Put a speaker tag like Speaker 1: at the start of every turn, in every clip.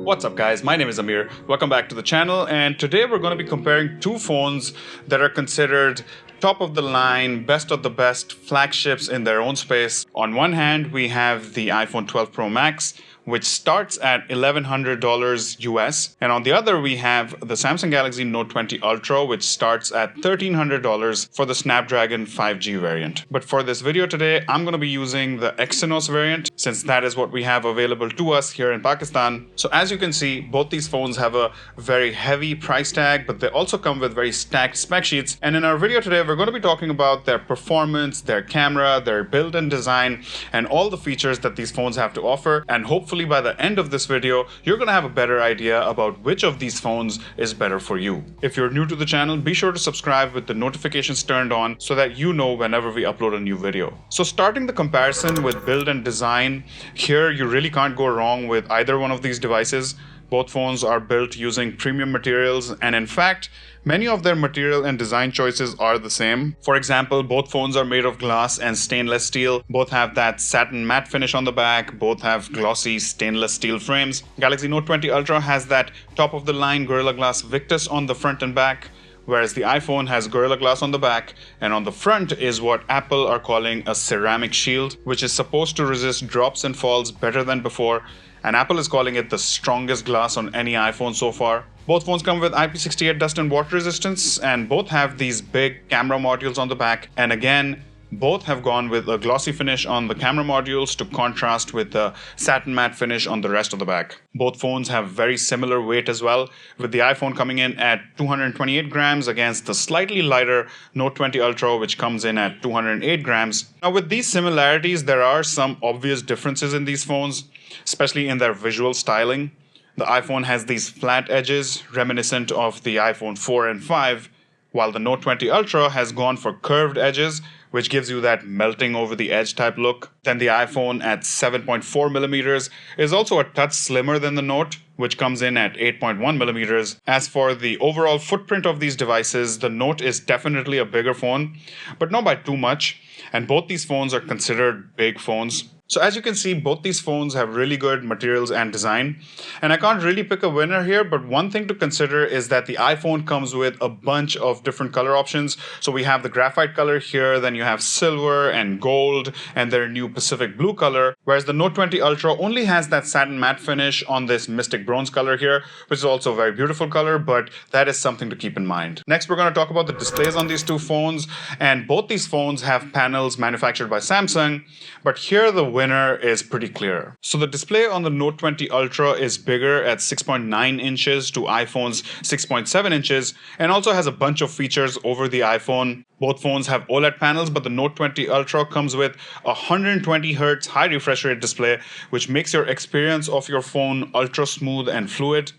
Speaker 1: What's up guys, my name is Amir. Welcome back to the channel, and today we're going to be comparing two phones that are considered top of the line, best of the best flagships in their own space. On one hand, we have the iPhone 12 Pro Max, which starts at $1,100 US. And on the other, we have the Samsung Galaxy Note 20 Ultra, which starts at $1,300 for the Snapdragon 5G variant. But for this video today, I'm going to be using the Exynos variant, since that is what we have available to us here in Pakistan. So as you can see, both these phones have a very heavy price tag, but they also come with very stacked spec sheets. And in our video today, we're going to be talking about their performance, their camera, their build and design, and all the features that these phones have to offer. And hopefully by the end of this video, you're going to have a better idea about which of these phones is better for you. If you're new to the channel, be sure to subscribe with the notifications turned on so that you know whenever we upload a new video. So starting the comparison with build and design, here you really can't go wrong with either one of these devices. Both phones are built using premium materials, and in fact, many of their material and design choices are the same. For example, both phones are made of glass and stainless steel. Both have that satin matte finish on the back. Both have glossy stainless steel frames. Galaxy Note 20 Ultra has that top-of-the-line Gorilla Glass Victus on the front and back, whereas the iPhone has Gorilla Glass on the back, and on the front is what Apple are calling a ceramic shield, which is supposed to resist drops and falls better than before, and Apple is calling it the strongest glass on any iPhone so far. Both phones come with IP68 dust and water resistance, and both have these big camera modules on the back, and again, both have gone with a glossy finish on the camera modules to contrast with the satin matte finish on the rest of the back. Both phones have very similar weight as well, with the iPhone coming in at 228 grams against the slightly lighter Note 20 Ultra, which comes in at 208 grams. Now with these similarities, there are some obvious differences in these phones, especially in their visual styling. The iPhone has these flat edges reminiscent of the iPhone 4 and 5, while the Note 20 Ultra has gone for curved edges, which gives you that melting over the edge type look. Then the iPhone at 7.4 millimeters is also a touch slimmer than the Note, which comes in at 8.1 millimeters. As for the overall footprint of these devices, the Note is definitely a bigger phone, but not by too much, and both these phones are considered big phones. So as you can see, both these phones have really good materials and design. And I can't really pick a winner here, but one thing to consider is that the iPhone comes with a bunch of different color options. So we have the graphite color here, then you have silver and gold, and their new Pacific blue color, whereas the Note 20 Ultra only has that satin matte finish on this mystic bronze color here, which is also a very beautiful color, but that is something to keep in mind. Next, we're going to talk about the displays on these two phones, and both these phones have panels manufactured by Samsung, but here the winner is pretty clear. So the display on the Note 20 Ultra is bigger at 6.9 inches to iPhone's 6.7 inches, and also has a bunch of features over the iPhone. Both phones have OLED panels, but the Note 20 Ultra comes with a 120Hz high refresh rate display, which makes your experience of your phone ultra smooth and fluid.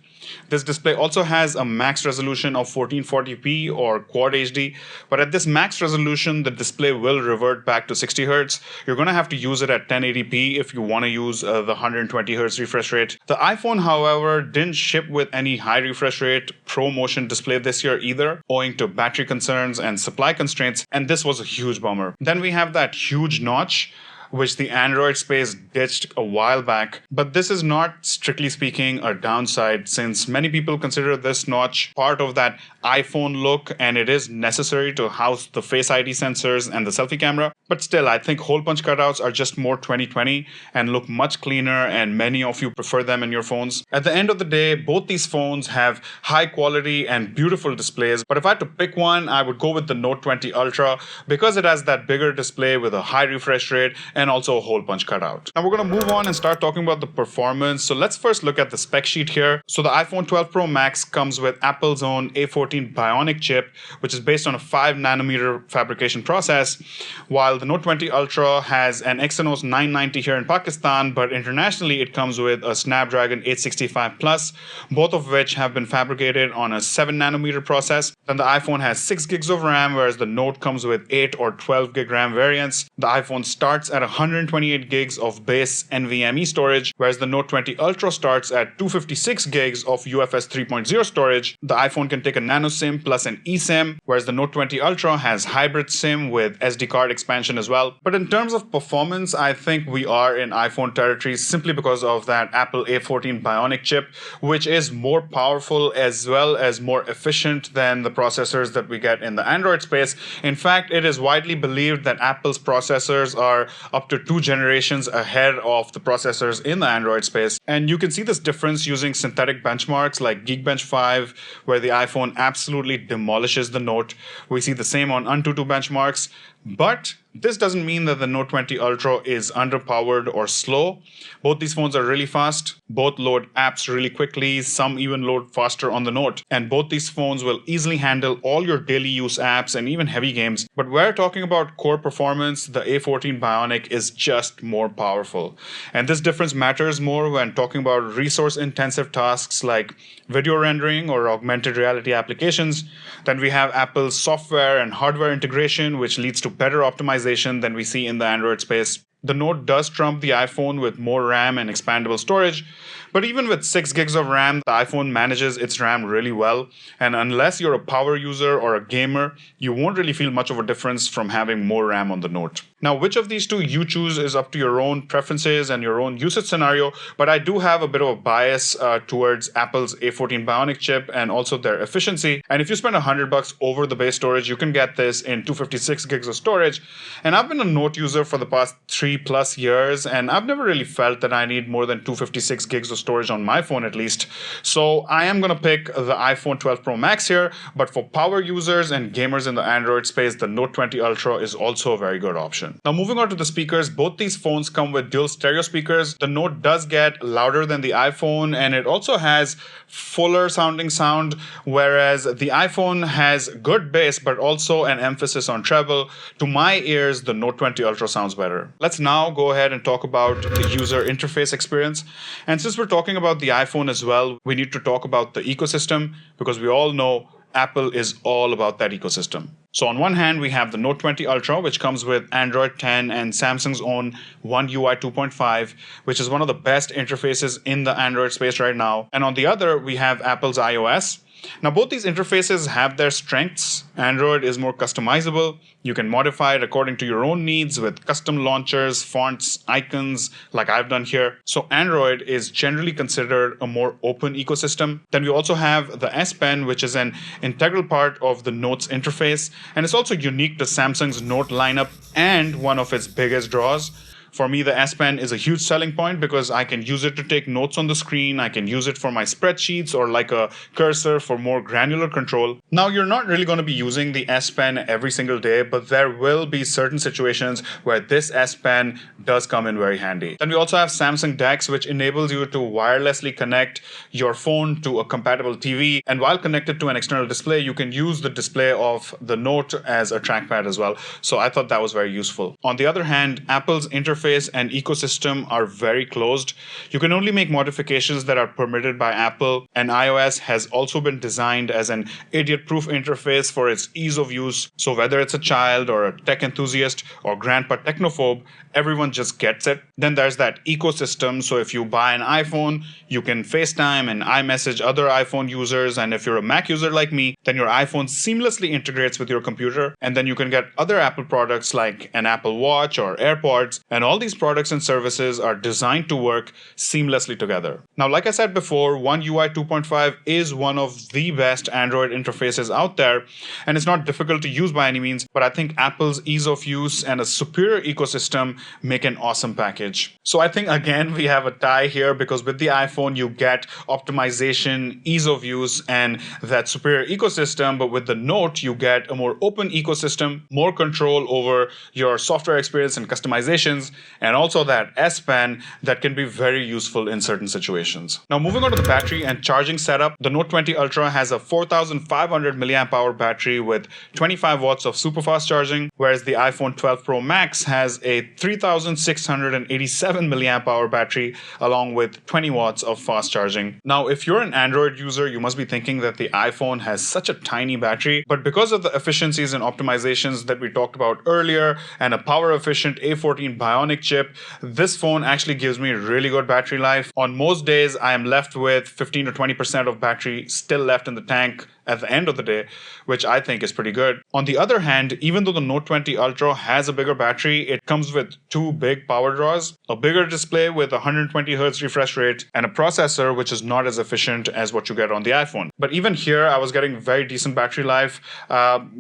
Speaker 1: This display also has a max resolution of 1440p or Quad HD, but at this max resolution, the display will revert back to 60 Hz. You're going to have to use it at 1080p if you want to use the 120 Hz refresh rate. The iPhone, however, didn't ship with any high refresh rate ProMotion display this year either, owing to battery concerns and supply constraints, and this was a huge bummer. Then we have that huge notch, which the Android space ditched a while back. But this is not, strictly speaking, a downside, since many people consider this notch part of that iPhone look, and it is necessary to house the Face ID sensors and the selfie camera. But still, I think hole punch cutouts are just more 2020 and look much cleaner, and many of you prefer them in your phones. At the end of the day, both these phones have high quality and beautiful displays, but if I had to pick one, I would go with the Note 20 Ultra because it has that bigger display with a high refresh rate and also a hole punch cutout. Now we're going to move on and start talking about the performance. So let's first look at the spec sheet here. So the iPhone 12 Pro Max comes with Apple's own A14 Bionic chip, which is based on a 5nm fabrication process, while the Note 20 Ultra has an Exynos 990 here in Pakistan, but internationally it comes with a Snapdragon 865 Plus, both of which have been fabricated on a 7nm process. Then the iPhone has 6 gigs of RAM, whereas the Note comes with 8 or 12 gig RAM variants. The iPhone starts at 128 gigs of base NVMe storage, whereas the Note 20 Ultra starts at 256 gigs of UFS 3.0 storage. The iPhone can take a nano SIM plus an eSIM, whereas the Note 20 Ultra has hybrid SIM with SD card expansion mention as well. But in terms of performance, I think we are in iPhone territory simply because of that Apple A14 Bionic chip, which is more powerful as well as more efficient than the processors that we get in the Android space. In fact, it is widely believed that Apple's processors are up to 2 generations ahead of the processors in the Android space. And you can see this difference using synthetic benchmarks like Geekbench 5, where the iPhone absolutely demolishes the Note. We see the same on Antutu benchmarks. But this doesn't mean that the Note 20 Ultra is underpowered or slow. Both these phones are really fast. Both load apps really quickly. Some even load faster on the Note. And both these phones will easily handle all your daily use apps and even heavy games. But we're talking about core performance. The A14 Bionic is just more powerful. And this difference matters more when talking about resource-intensive tasks like video rendering or augmented reality applications. Then we have Apple's software and hardware integration, which leads to better optimization than we see in the Android space. The Note does trump the iPhone with more RAM and expandable storage, but even with 6 gigs of RAM, the iPhone manages its RAM really well. And unless you're a power user or a gamer, you won't really feel much of a difference from having more RAM on the Note. Now, which of these two you choose is up to your own preferences and your own usage scenario, but I do have a bit of a bias towards Apple's A14 Bionic chip and also their efficiency. And if you spend $100 over the base storage, you can get this in 256 gigs of storage. And I've been a Note user for the past 3+ years, and I've never really felt that I need more than 256 gigs of storage on my phone at least. So I am going to pick the iPhone 12 Pro Max here, but for power users and gamers in the Android space, the Note 20 Ultra is also a very good option. Now moving on to the speakers, both these phones come with dual stereo speakers. The Note does get louder than the iPhone, and it also has fuller sounding sound, whereas the iPhone has good bass but also an emphasis on treble. To my ears, the Note 20 Ultra sounds better. Let's now go ahead and talk about the user interface experience. And since we're talking about the iPhone as well, we need to talk about the ecosystem, because we all know Apple is all about that ecosystem. So on one hand, we have the Note 20 Ultra, which comes with Android 10 and Samsung's own One UI 2.5, which is one of the best interfaces in the Android space right now. And on the other, we have Apple's iOS. Now, both these interfaces have their strengths. Android is more customizable. You can modify it according to your own needs with custom launchers, fonts, icons, like I've done here. So Android is generally considered a more open ecosystem. Then we also have the S Pen, which is an integral part of the Note's interface. And it's also unique to Samsung's Note lineup and one of its biggest draws. For me, the S Pen is a huge selling point because I can use it to take notes on the screen. I can use it for my spreadsheets or like a cursor for more granular control. Now, you're not really going to be using the S Pen every single day, but there will be certain situations where this S Pen does come in very handy. Then we also have Samsung DeX, which enables you to wirelessly connect your phone to a compatible TV. And while connected to an external display, you can use the display of the Note as a trackpad as well. So I thought that was very useful. On the other hand, Apple's interface and ecosystem are very closed. You can only make modifications that are permitted by Apple, and iOS has also been designed as an idiot-proof interface for its ease of use. So whether it's a child or a tech enthusiast or grandpa technophobe, everyone just gets it. Then there's that ecosystem. So if you buy an iPhone, you can FaceTime and iMessage other iPhone users. And if you're a Mac user like me, then your iPhone seamlessly integrates with your computer. And then you can get other Apple products like an Apple Watch or AirPods. And all these products and services are designed to work seamlessly together. Now, like I said before, One UI 2.5 is one of the best Android interfaces out there. And it's not difficult to use by any means, but I think Apple's ease of use and a superior ecosystem make an awesome package. So I think, again, we have a tie here because with the iPhone, you get optimization, ease of use, and that superior ecosystem. But with the Note, you get a more open ecosystem, more control over your software experience and customizations, and also that S Pen that can be very useful in certain situations. Now, moving on to the battery and charging setup, the Note 20 Ultra has a 4,500 milliamp hour battery with 25 watts of super fast charging, whereas the iPhone 12 Pro Max has a 3,687 milliamp hour battery along with 20 watts of fast charging. Now, if you're an Android user, you must be thinking that the iPhone has such a tiny battery, but because of the efficiencies and optimizations that we talked about earlier and a power efficient A14 Bionic Bionic chip. This phone actually gives me really good battery life. On most days, I am left with 15 to 20% of battery still left in the tank at the end of the day, which I think is pretty good. On the other hand, even though the Note 20 Ultra has a bigger battery, it comes with two big power draws, a bigger display with 120Hz refresh rate, and a processor which is not as efficient as what you get on the iPhone. But even here, I was getting very decent battery life.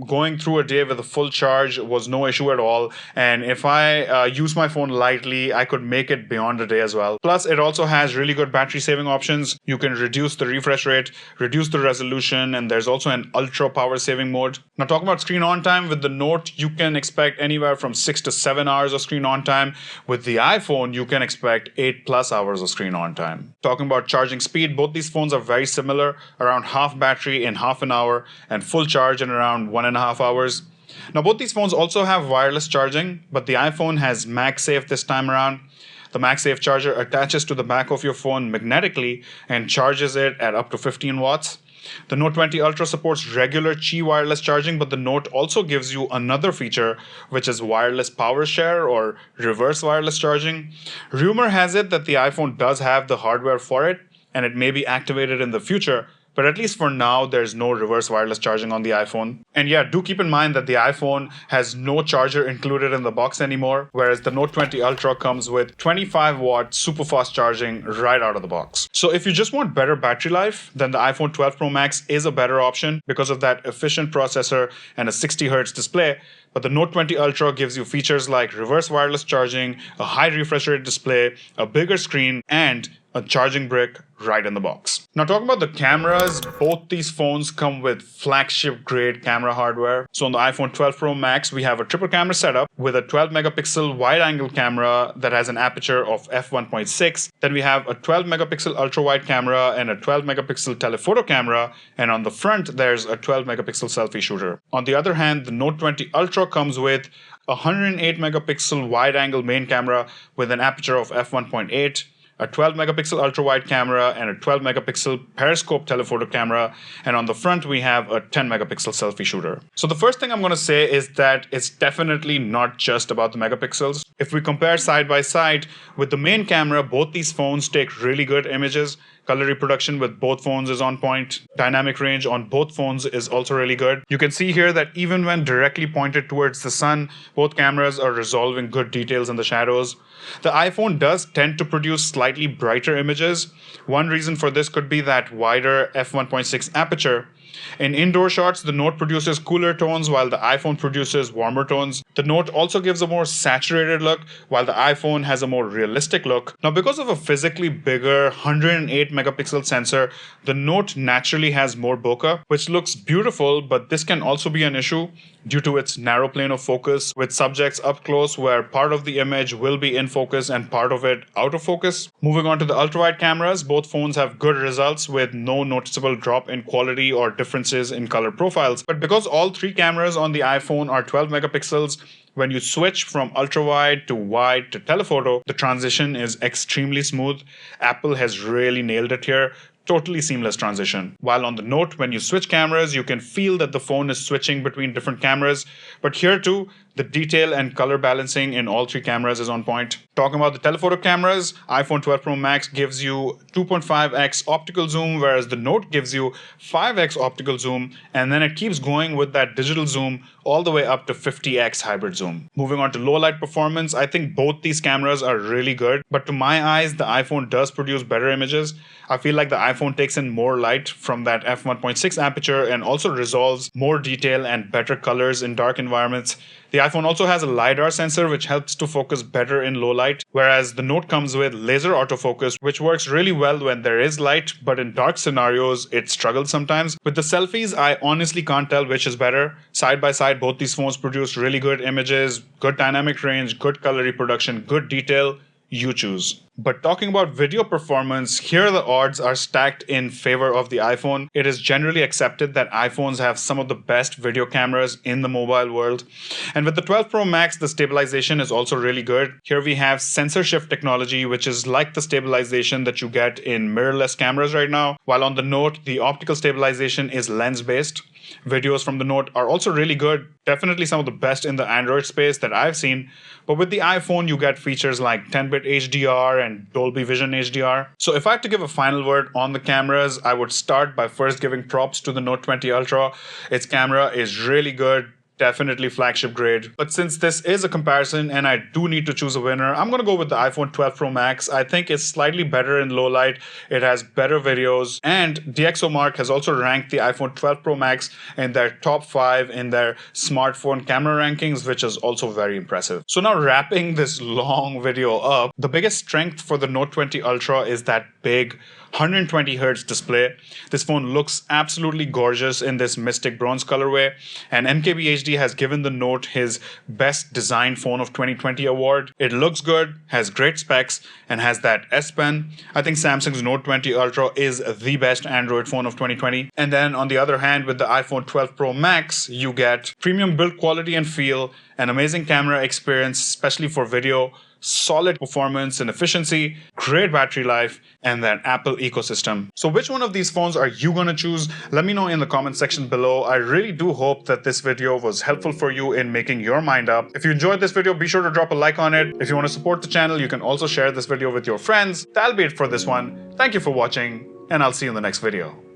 Speaker 1: Going through a day with a full charge was no issue at all, and if I use my phone lightly, I could make it beyond a day as well. Plus, it also has really good battery saving options. You can reduce the refresh rate, reduce the resolution, and there's also an ultra power saving mode. Now, talking about screen on time, with the Note, you can expect anywhere from 6 to 7 hours of screen on time. With the iPhone, you can expect 8+ hours of screen on time. Talking about charging speed, both these phones are very similar, around half battery in half an hour and full charge in around 1.5 hours. Now, both these phones also have wireless charging, but the iPhone has MagSafe this time around. The MagSafe charger attaches to the back of your phone magnetically and charges it at up to 15 watts. The Note 20 Ultra supports regular Qi wireless charging, but the Note also gives you another feature, which is wireless power share or reverse wireless charging. Rumor has it that the iPhone does have the hardware for it, and it may be activated in the future. But at least for now, there's no reverse wireless charging on the iPhone. And yeah, do keep in mind that the iPhone has no charger included in the box anymore, whereas the Note 20 Ultra comes with 25-watt super fast charging right out of the box. So if you just want better battery life, then the iPhone 12 Pro Max is a better option because of that efficient processor and a 60Hz display. But the Note 20 Ultra gives you features like reverse wireless charging, a high refresh rate display, a bigger screen, and a charging brick right in the box. Now, talking about the cameras, both these phones come with flagship grade camera hardware. So on the iPhone 12 Pro Max, we have a triple camera setup with a 12 megapixel wide angle camera that has an aperture of f1.6. Then we have a 12 megapixel ultra wide camera and a 12 megapixel telephoto camera. And on the front, there's a 12 megapixel selfie shooter. On the other hand, the Note 20 Ultra comes with a 108 megapixel wide angle main camera with an aperture of f1.8, a 12 megapixel ultra wide camera, and a 12 megapixel periscope telephoto camera. And on the front, we have a 10 megapixel selfie shooter. So the first thing I'm going to say is that it's definitely not just about the megapixels. If we compare side by side with the main camera, both these phones take really good images. Color reproduction with both phones is on point. Dynamic range on both phones is also really good. You can see here that even when directly pointed towards the sun, both cameras are resolving good details in the shadows. The iPhone does tend to produce slightly brighter images. One reason for this could be that wider f1.6 aperture. In indoor shots, the Note produces cooler tones while the iPhone produces warmer tones. The Note also gives a more saturated look while the iPhone has a more realistic look. Now, because of a physically bigger 108 megapixel sensor, the Note naturally has more bokeh, which looks beautiful, but this can also be an issue due to its narrow plane of focus with subjects up close where part of the image will be in focus and part of it out of focus. Moving on to the ultra-wide cameras, both phones have good results with no noticeable drop in quality or differences in color profiles. But because all three cameras on the iPhone are 12 megapixels, when you switch from ultra-wide to wide to telephoto, the transition is extremely smooth. Apple has really nailed it here. Totally seamless transition. While on the Note, when you switch cameras, you can feel that the phone is switching between different cameras. But here too, the detail and color balancing in all three cameras is on point. Talking about the telephoto cameras, iPhone 12 Pro Max gives you 2.5x optical zoom, whereas the Note gives you 5x optical zoom, and then it keeps going with that digital zoom all the way up to 50x hybrid zoom. Moving on to low light performance, I think both these cameras are really good, but to my eyes, the iPhone does produce better images. I feel like the iPhone takes in more light from that f1.6 aperture and also resolves more detail and better colors in dark environments. The iPhone also has a LiDAR sensor which helps to focus better in low light, whereas the Note comes with laser autofocus, which works really well when there is light, but in dark scenarios, it struggles sometimes. With the selfies, I honestly can't tell which is better. Side by side, both these phones produce really good images, good dynamic range, good color reproduction, good detail. You choose. But talking about video performance, here the odds are stacked in favor of the iPhone. It is generally accepted that iPhones have some of the best video cameras in the mobile world. And with the 12 Pro Max, the stabilization is also really good. Here we have sensor shift technology, which is like the stabilization that you get in mirrorless cameras right now. While on the Note, the optical stabilization is lens-based. videos from the Note are also really good, definitely some of the best in the Android space that I've seen. But with the iPhone, you get features like 10-bit HDR and Dolby Vision HDR. So if I had to give a final word on the cameras, I would start by first giving props to the Note 20 Ultra. Its camera is really good. Definitely flagship grade. But since this is a comparison and I do need to choose a winner, I'm going to go with the iPhone 12 Pro Max. I think it's slightly better in low light. It has better videos. And DxOMark has also ranked the iPhone 12 Pro Max in their top 5 in their smartphone camera rankings, which is also very impressive. So now wrapping this long video up, the biggest strength for the Note 20 Ultra is that big 120Hz display. This phone looks absolutely gorgeous in this Mystic Bronze colorway, and MKBHD has given the Note his Best Design Phone of 2020 award. It looks good, has great specs, and has that S Pen. I think Samsung's Note 20 Ultra is the best Android phone of 2020. And then on the other hand, with the iPhone 12 Pro Max, you get premium build quality and feel, an amazing camera experience, especially for video, solid performance and efficiency, great battery life, and that Apple ecosystem. So which one of these phones are you going to choose? Let me know in the comment section below. I really do hope that this video was helpful for you in making your mind up. If you enjoyed this video, be sure to drop a like on it. If you want to support the channel, you can also share this video with your friends. That'll be it for this one. Thank you for watching, and I'll see you in the next video.